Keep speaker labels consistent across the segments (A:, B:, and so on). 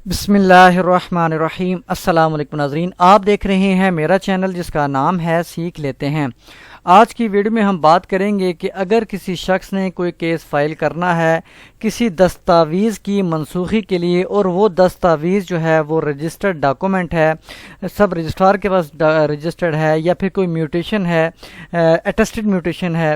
A: بسم اللہ الرحمن الرحیم۔ السلام علیکم ناظرین، آپ دیکھ رہے ہیں میرا چینل جس کا نام ہے سیکھ لیتے ہیں۔ آج کی ویڈیو میں ہم بات کریں گے کہ اگر کسی شخص نے کوئی کیس فائل کرنا ہے کسی دستاویز کی منسوخی کے لیے، اور وہ دستاویز جو ہے وہ رجسٹرڈ ڈاکومنٹ ہے، سب رجسٹرار کے پاس رجسٹرڈ ہے، یا پھر کوئی میوٹیشن ہے، اٹیسٹڈ میوٹیشن ہے،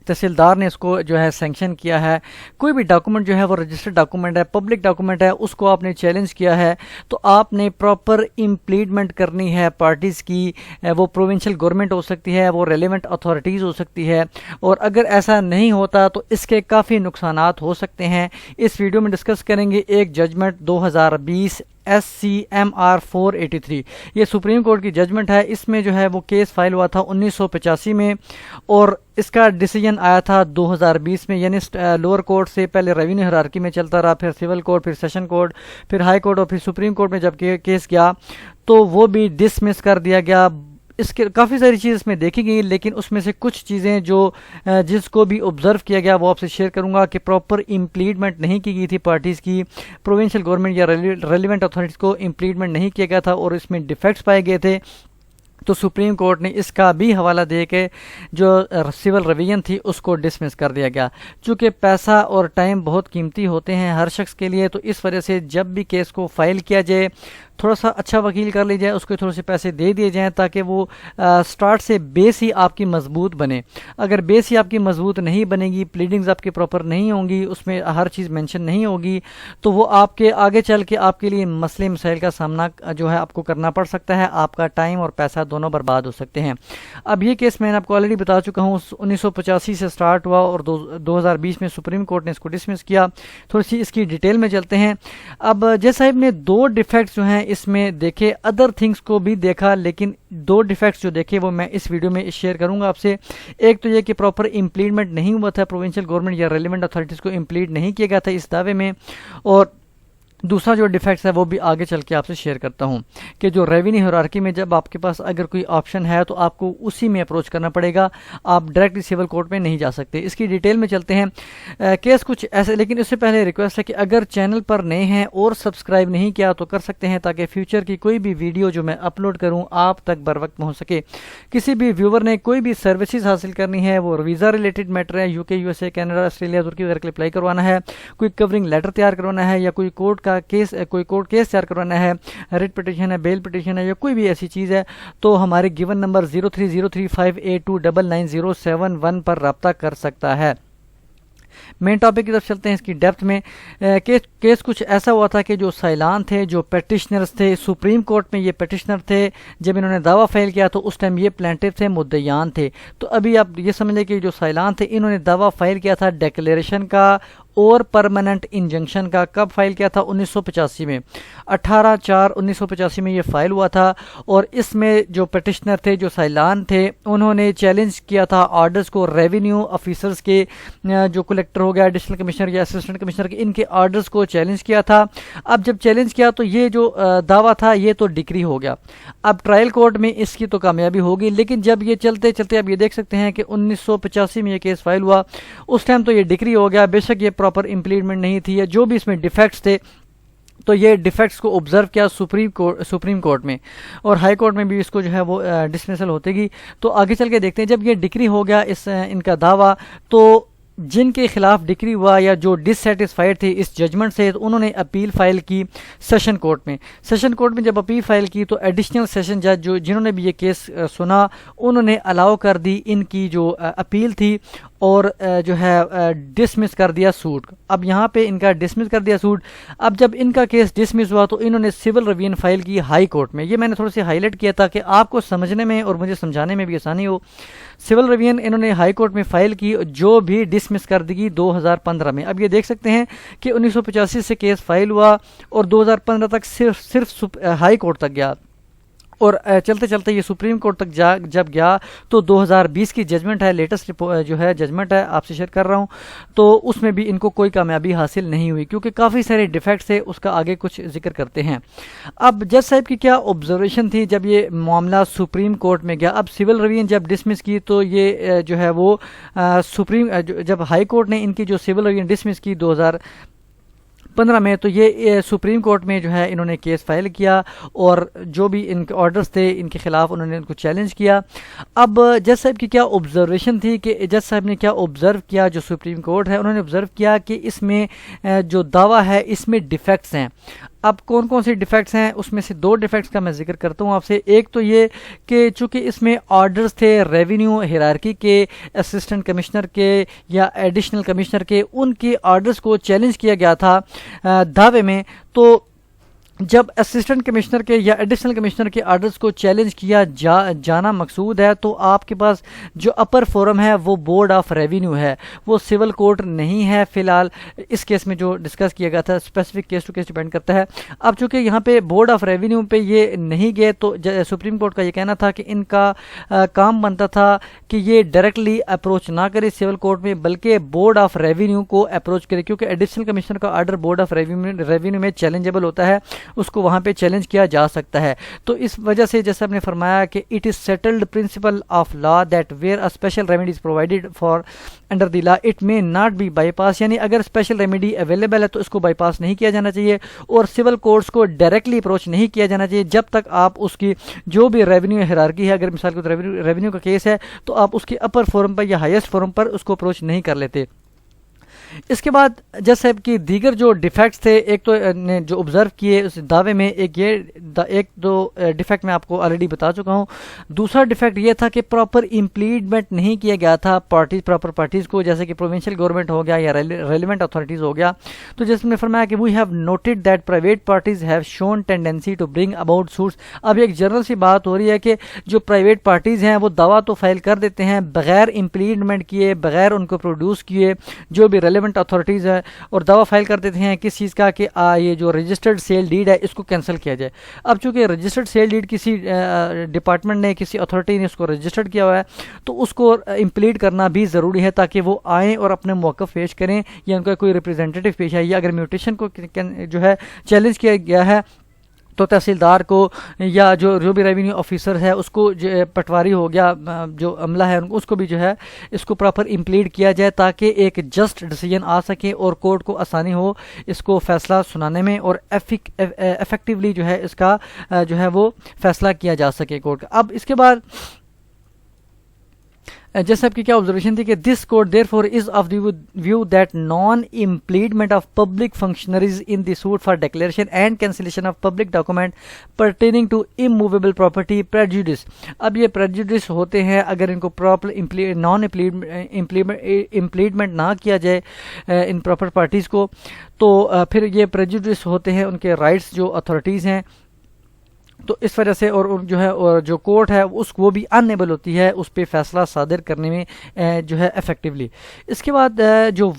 A: تحصیلدار نے اس کو جو ہے سینکشن کیا ہے، کوئی بھی ڈاکومنٹ جو ہے وہ رجسٹرڈ ڈاکومنٹ ہے، پبلک ڈاکومنٹ ہے، اس کو آپ نے چیلنج کیا ہے، تو آپ نے پراپر امپلیڈمنٹ کرنی ہے پارٹیز کی۔ وہ پروونشل گورنمنٹ ہو سکتی ہے، وہ ریلیونٹ اتھارٹیز ہو سکتی ہے، اور اگر ایسا نہیں ہوتا تو اس کے کافی نقصانات ہو سکتے ہیں۔ اس ویڈیو میں ڈسکس کریں گے ایک ججمنٹ 2020 SCMR 483، یہ سپریم کورٹ کی ججمنٹ ہے۔ اس میں جو ہے وہ کیس فائل ہوا تھا 1985 میں، اور اس کا ڈیسیجن آیا تھا 2020 میں، یعنی لوور کورٹ سے پہلے ریونیو ہیرارکی میں چلتا رہا، پھر سول کورٹ، پھر سیشن کورٹ، پھر ہائی کورٹ، اور پھر سپریم کورٹ میں جب کیس گیا تو وہ بھی ڈسمس کر دیا گیا۔ اس کے کافی ساری چیز اس میں دیکھی گئی، لیکن اس میں سے کچھ چیزیں جو جس کو بھی آبزرو کیا گیا وہ آپ سے شیئر کروں گا کہ پراپر امپلیڈمنٹ نہیں کی گئی تھی پارٹیز کی، پروونشل گورنمنٹ یا ریلیونٹ اتھارٹیز کو امپلیڈمنٹ نہیں کیا گیا تھا، اور اس میں ڈیفیکٹس پائے گئے تھے۔ تو سپریم کورٹ نے اس کا بھی حوالہ دے کے جو سول ریویژن تھی اس کو ڈسمس کر دیا گیا۔ چونکہ پیسہ اور ٹائم بہت قیمتی ہوتے ہیں ہر شخص کے لیے، تو اس وجہ سے جب بھی کیس کو فائل کیا جائے تھوڑا سا اچھا وکیل کر لی جائے، اس کو تھوڑے سے پیسے دے دیے جائیں تاکہ وہ سٹارٹ سے بیس ہی آپ کی مضبوط بنے۔ اگر بیس ہی آپ کی مضبوط نہیں بنے گی، پلیڈنگز آپ کی پراپر نہیں ہوں گی، اس میں ہر چیز مینشن نہیں ہوگی، تو وہ آپ کے آگے چل کے آپ کے لیے مسئلے مسائل کا سامنا جو ہے آپ کو کرنا پڑ سکتا ہے، آپ کا ٹائم اور پیسہ دونوں برباد ہو سکتے ہیں۔ اب یہ کیس میں نے آپ کو آلریڈی بتا چکا ہوں، 1985 سے سٹارٹ ہوا اور 2020 میں سپریم کورٹ نے اس کو ڈسمس کیا۔ تھوڑی سی اس کی ڈیٹیل میں چلتے ہیں۔ اب جج صاحب نے دو ڈیفیکٹس جو ہیں اس میں دیکھے، ادر تھنگس کو بھی دیکھا، لیکن دو ڈیفیکٹس جو دیکھے وہ میں اس ویڈیو میں شیئر کروں گا آپ سے۔ ایک تو یہ کہ پراپر امپلیڈمنٹ نہیں ہوا تھا، پروونشل گورنمنٹ یا ریلیونٹ اتھارٹیز کو امپلیڈ نہیں کیا گیا تھا اس دعوے میں، اور دوسرا جو ڈیفیکٹس ہے وہ بھی آگے چل کے آپ سے شیئر کرتا ہوں کہ جو ریونیو ہیرارکی میں جب آپ کے پاس اگر کوئی آپشن ہے تو آپ کو اسی میں اپروچ کرنا پڑے گا، آپ ڈائریکٹلی سول کورٹ میں نہیں جا سکتے۔ اس کی ڈیٹیل میں چلتے ہیں۔ کیس کچھ ایسے، لیکن اس سے پہلے ریکویسٹ ہے کہ اگر چینل پر نئے ہیں اور سبسکرائب نہیں کیا تو کر سکتے ہیں، تاکہ فیوچر کی کوئی بھی ویڈیو جو میں اپلوڈ کروں آپ تک بر وقت پہنچ سکے۔ کسی بھی ویور نے کوئی بھی سروسز حاصل کرنی ہے، وہ ویزا ریلیٹڈ میٹر ہے، UK USA کینیڈا آسٹریلیا ترکی وغیرہ کے لیے اپلائی کروانا ہے، کوئی کورنگ لیٹر تیار کروانا ہے، یا کوئی کورٹ کا کیس، کوئی کورٹ کیس تیار کروانا ہے، ریٹ پٹیشن ہے، بیل پٹیشن ہے، یا کوئی بھی ایسی چیز ہے، تو ہمارے گیون نمبر 030358299071 پر رابطہ کر سکتا ہے۔ مین ٹاپک کی طرف چلتے ہیں اس کی ڈیپتھ میں۔ کیس کچھ ایسا ہوا تھا کہ جو سائلان تھے، جو پیٹیشنرز تھے، سپریم کورٹ میں یہ پیٹیشنر تھے، جب انہوں نے دعویٰ فائل کیا تو اس ٹائم یہ پلینٹیف تھے، مدعیان تھے۔ تو ابھی آپ یہ سمجھ لیں کہ جو سائلان تھے انہوں نے دعویٰ فائل کیا تھا ڈیکلیریشن کا اور پرماننٹ انجنکشن کا۔ کب فائل کیا تھا؟ 1985 میں، 18/4/1985 میں یہ فائل ہوا تھا، اور اس میں جو پیٹیشنر تھے، جو سائلان تھے، انہوں نے چیلنج کیا تھا آرڈرز کو، ریونیو آفیسرز کے، جو کلیکٹر ہو گیا، ایڈیشنل کمشنر یا اسسٹنٹ کمشنر کے، ان کے آرڈرز کو چیلنج کیا تھا۔ اب جب چیلنج کیا تو یہ جو دعویٰ تھا یہ تو ڈکری ہو گیا۔ اب ٹرائل کورٹ میں اس کی تو کامیابی ہوگی، لیکن جب یہ چلتے چلتے اب یہ دیکھ سکتے ہیں کہ 1985 میں یہ کیس فائل ہوا، اس ٹائم تو یہ ڈکری ہو گیا۔ بے شک یہ پراپر امپلیڈمنٹ نہیں تھی، یا جو بھی اس میں ڈیفیکٹس تھے، تو یہ ڈیفیکٹس کو آبزرو کیا سپریم کورٹ میں، اور ہائی کورٹ میں بھی اس کو جو ہے وہ ڈسمسل ہوتے گی۔ تو آگے چل کے دیکھتے ہیں، جب یہ ڈکری ہو گیا ان کا دعویٰ، تو جن کے خلاف ڈکری ہوا یا جو ڈس سیٹسفائیڈ تھے اس ججمنٹ سے، تو انہوں نے اپیل فائل کی سیشن کورٹ میں۔ سیشن کورٹ میں جب اپیل فائل کی تو ایڈیشنل سیشن جج جنہوں نے بھی یہ کیس سنا، انہوں نے الاؤ کر دی ان کی جو اپیل تھی، اور جو ہے ڈسمس کر دیا سوٹ۔ اب یہاں پہ ان کا ڈسمس کر دیا سوٹ۔ اب جب ان کا کیس ڈسمس ہوا تو انہوں نے سول ریویژن فائل کی ہائی کورٹ میں۔ یہ میں نے تھوڑا سی ہائی لائٹ کیا تاکہ آپ کو سمجھنے میں اور مجھے سمجھانے میں بھی آسانی ہو۔ سول ریویژن انہوں نے ہائی کورٹ میں فائل کی، جو بھی ڈسمس کر دی گئی 2015 میں۔ اب یہ دیکھ سکتے ہیں کہ 1985 سے کیس فائل ہوا اور 2015 تک صرف ہائی کورٹ تک گیا، اور چلتے چلتے یہ سپریم کورٹ تک جب گیا تو 2020 کی ججمنٹ ہے، لیٹسٹ جو ہے ججمنٹ ہے آپ سے شیئر کر رہا ہوں، تو اس میں بھی ان کو کوئی کامیابی حاصل نہیں ہوئی، کیونکہ کافی سارے ڈیفیکٹس ہے، اس کا آگے کچھ ذکر کرتے ہیں۔ اب جج صاحب کی کیا آبزرویشن تھی جب یہ معاملہ سپریم کورٹ میں گیا؟ اب سول ریویژن جب ڈسمس کی تو یہ جو ہے وہ جب ہائی کورٹ نے ان کی جو سول ریویژن ڈسمس کی 15 میں تو یہ سپریم کورٹ میں جو ہے انہوں نے کیس فائل کیا اور جو بھی ان کے آرڈرز تھے ان کے خلاف انہوں نے ان کو چیلنج کیا. اب جج صاحب کی کیا آبزرویشن تھی کہ جج صاحب نے کیا آبزرو کیا, جو سپریم کورٹ ہے انہوں نے آبزرو کیا کہ اس میں جو دعویٰ ہے اس میں ڈیفیکٹس ہیں. اب کون کون سے ڈیفیکٹس ہیں, اس میں سے 2 ڈیفیکٹس کا میں ذکر کرتا ہوں آپ سے. ایک تو یہ کہ چونکہ اس میں آرڈرز تھے ریونیو ہیرارکی کے, اسسٹنٹ کمشنر کے یا ایڈیشنل کمشنر کے, ان کے آرڈرز کو چیلنج کیا گیا تھا دعوے میں. تو جب اسسٹنٹ کمشنر کے یا ایڈیشنل کمشنر کے آرڈرز کو چیلنج کیا جانا مقصود ہے تو آپ کے پاس جو اپر فورم ہے وہ بورڈ آف ریونیو ہے, وہ سول کورٹ نہیں ہے. فی الحال اس کیس میں جو ڈسکس کیا گیا تھا specific case to case depend کرتا ہے. اب چونکہ یہاں پہ بورڈ آف ریونیو پہ یہ نہیں گئے تو سپریم کورٹ کا یہ کہنا تھا کہ ان کا کام بنتا تھا کہ یہ ڈائریکٹلی اپروچ نہ کرے سول کورٹ میں, بلکہ بورڈ آف ریونیو کو اپروچ کرے, کیونکہ ایڈیشنل کمشنر کا آرڈر بورڈ آف ریونیو میں چیلنجیبل ہوتا ہے, اس کو وہاں پہ چیلنج کیا جا سکتا ہے. تو اس وجہ سے جیسے آپ نے فرمایا کہ it is settled principle of law that where a special remedy is provided for under the law it میں ناٹ بی بائی پاس, یعنی اگر اسپیشل ریمیڈی اویلیبل ہے تو اس کو بائی پاس نہیں کیا جانا چاہیے اور سول کورٹس کو ڈائریکٹلی اپروچ نہیں کیا جانا چاہیے جب تک آپ اس کی جو بھی ریونیو ہیرارکی ہے, اگر مثال کو ریونیو کا کیس ہے تو آپ اس کے اپر فورم پر یا ہائیسٹ فورم پر اس کو اپروچ نہیں کر لیتے. اس کے بعد جج صاحب کی دیگر جو ڈیفیکٹس تھے, ایک تو نے جو آبزرو کیے اس دعوے میں, ایک دو ڈیفیکٹ میں آپ کو آلریڈی بتا چکا ہوں. دوسرا ڈیفیکٹ یہ تھا کہ پراپر امپلیڈمنٹ نہیں کیا گیا تھا پراپر پارٹیز کو, جیسے کہ پروونشل گورنمنٹ ہو گیا یا ریلیونٹ اتھارٹیز ہو گیا. تو جیسے میں نے فرمایا کہ we have noted that private parties have shown tendency to bring about suits. اب ایک جنرل سی بات ہو رہی ہے کہ جو پرائیویٹ پارٹیز ہیں وہ دعویٰ تو فائل کر دیتے ہیں بغیر امپلیڈمنٹ کیے, بغیر ان کو پروڈیوس کیے, جو بھی ریلیونٹ اتھارٹیز ہے, اور دعویٰ فائل کر دیتے ہیں کس چیز کا کہ یہ جو رجسٹرڈ سیل ڈیڈ ہے اس کو کینسل کیا جائے. اب چونکہ رجسٹرڈ سیل ڈیڈ کسی ڈپارٹمنٹ نے, کسی اتھارٹی نے اس کو رجسٹرڈ کیا ہوا ہے تو اس کو امپلیڈ کرنا بھی ضروری ہے تاکہ وہ آئیں اور اپنے موقف پیش کریں یا ان کا کوئی ریپرزینٹیٹیو پیش ہے, یا اگر میوٹیشن کو جو ہے چیلنج کیا گیا ہے تو تحصیلدار کو یا جو بھی ریونیو آفیسر ہے اس کو پٹواری ہو گیا, جو عملہ ہے اس کو بھی جو ہے اس کو پراپر امپلیڈ کیا جائے تاکہ ایک جسٹ ڈیسیجن آ سکے اور کورٹ کو آسانی ہو اس کو فیصلہ سنانے میں, اور افیکٹولی جو ہے اس کا جو ہے وہ فیصلہ کیا جا سکے کورٹ کا. اب اس کے بعد جیسے آپ کی کیا آبزرویشن تھی کہ this court therefore is of the view that non impleadment of public functionaries in the suit for declaration and cancellation of public document pertaining to immovable property prejudices. اب یہ پریجوڈس ہوتے ہیں اگر ان کو proper naan امپلیڈمنٹ نہ کیا جائے ان proper parties کو, تو پھر یہ پریجوڈس ہوتے ہیں ان کے رائٹس جو اتھارٹیز ہیں. تو اس وجہ سے اور جو ہے اور جو کورٹ ہے وہ بھی انیبل ہوتی ہے اس پہ فیصلہ صادر کرنے میں جو ہے افیکٹولی. اس کے بعد جو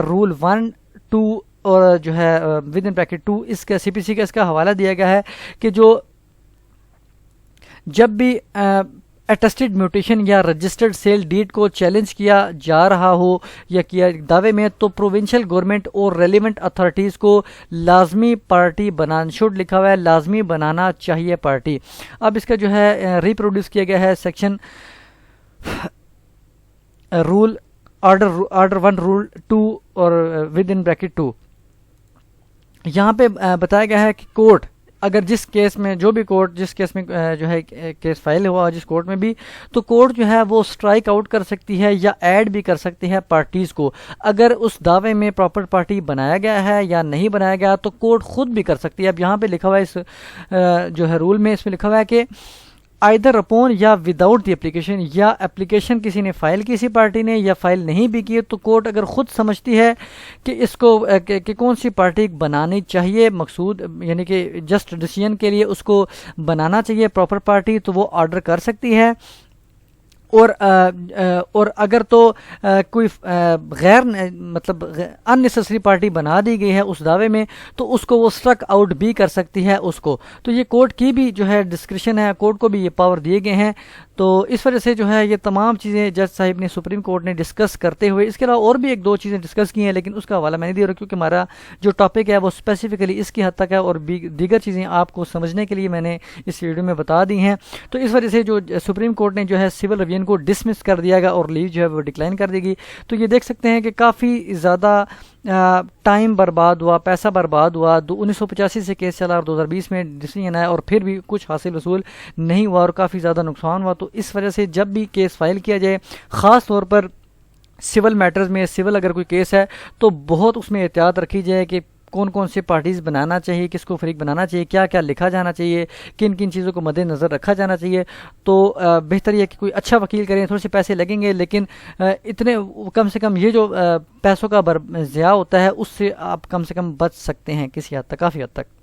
A: رول 1 2 اور جو ہے ود ان بریکٹ 2 اس کا سی پی سی کا اس کا حوالہ دیا گیا ہے کہ جو جب بھی اٹیسٹڈ میوٹیشن یا رجسٹرڈ سیل ڈیڈ کو چیلنج کیا جا رہا ہو یا کیا دعوے میں, تو پروونشل گورنمنٹ اور ریلیونٹ اتھارٹیز کو لازمی پارٹی شوڈ لکھا ہوا ہے, لازمی بنانا چاہیے پارٹی. اب اس کا جو ہے ریپروڈیوس کیا گیا ہے سیکشن رول آرڈر 1 رول 2 اور ود ان بریکٹ 2. یہاں پہ بتایا گیا ہے کہ کورٹ اگر جس کیس میں جس کیس میں جو ہے کیس فائل ہوا جس کورٹ میں بھی, تو کورٹ جو ہے وہ اسٹرائک آؤٹ کر سکتی ہے یا ایڈ بھی کر سکتی ہے پارٹیز کو. اگر اس دعوے میں پراپر پارٹی بنایا گیا ہے یا نہیں بنایا گیا تو کورٹ خود بھی کر سکتی ہے. اب یہاں پہ لکھا ہوا ہے اس جو ہے رول میں, اس میں لکھا ہوا ہے کہ آئدر اپون یا وداؤٹ دی اپلیکیشن, یا اپلیکیشن کسی نے فائل کی, کسی پارٹی نے, یا فائل نہیں بھی کی, تو کورٹ اگر خود سمجھتی ہے کہ اس کو کہ کون سی پارٹی بنانی چاہیے مقصود یعنی کہ جسٹ ڈیسیژن کے لیے اس کو بنانا چاہیے پراپر پارٹی, تو وہ آرڈر کر سکتی ہے. اور اگر تو کوئی غیر مطلب اننیسیسری پارٹی بنا دی گئی ہے اس دعوے میں, تو اس کو وہ اسٹرک آؤٹ بھی کر سکتی ہے اس کو. تو یہ کورٹ کی بھی جو ہے ڈسکریشن ہے, کورٹ کو بھی یہ پاور دیے گئے ہیں. تو اس وجہ سے جو ہے یہ تمام چیزیں جج صاحب نے سپریم کورٹ نے ڈسکس کرتے ہوئے, اس کے علاوہ اور بھی 1-2 چیزیں ڈسکس کی ہیں لیکن اس کا حوالہ میں نہیں دے رہا کیونکہ ہمارا جو ٹاپک ہے وہ اسپیسیفکلی اس کی حد تک ہے اور دیگر چیزیں آپ کو سمجھنے کے لیے میں نے اس ویڈیو میں بتا دی ہیں. تو اس وجہ سے جو سپریم کورٹ نے جو ہے سول ریویو ان کو ڈسمس کر دیا گا اور لیو جو ہے وہ ڈکلائن کر دے گی. تو یہ دیکھ سکتے ہیں کہ کافی زیادہ ٹائم برباد ہوا, پیسہ برباد ہوا. 1985 سے کیس چلا اور 2020 میں ڈیسیژن آیا اور پھر بھی کچھ حاصل وصول نہیں ہوا اور کافی زیادہ نقصان ہوا. تو اس وجہ سے جب بھی کیس فائل کیا جائے, خاص طور پر سول میٹرز میں, سول اگر کوئی کیس ہے تو بہت اس میں احتیاط رکھی جائے کہ کون کون سے پارٹیز بنانا چاہیے, کس کو فریق بنانا چاہیے, کیا کیا لکھا جانا چاہیے, کن کن چیزوں کو مد نظر رکھا جانا چاہیے. تو بہتر یہ کہ کوئی اچھا وکیل کریں, تھوڑے سے پیسے لگیں گے لیکن اتنے کم سے کم یہ جو پیسوں کا ضیاع ہوتا ہے اس سے آپ کم سے کم بچ سکتے ہیں کسی حد تک, کافی حد تک.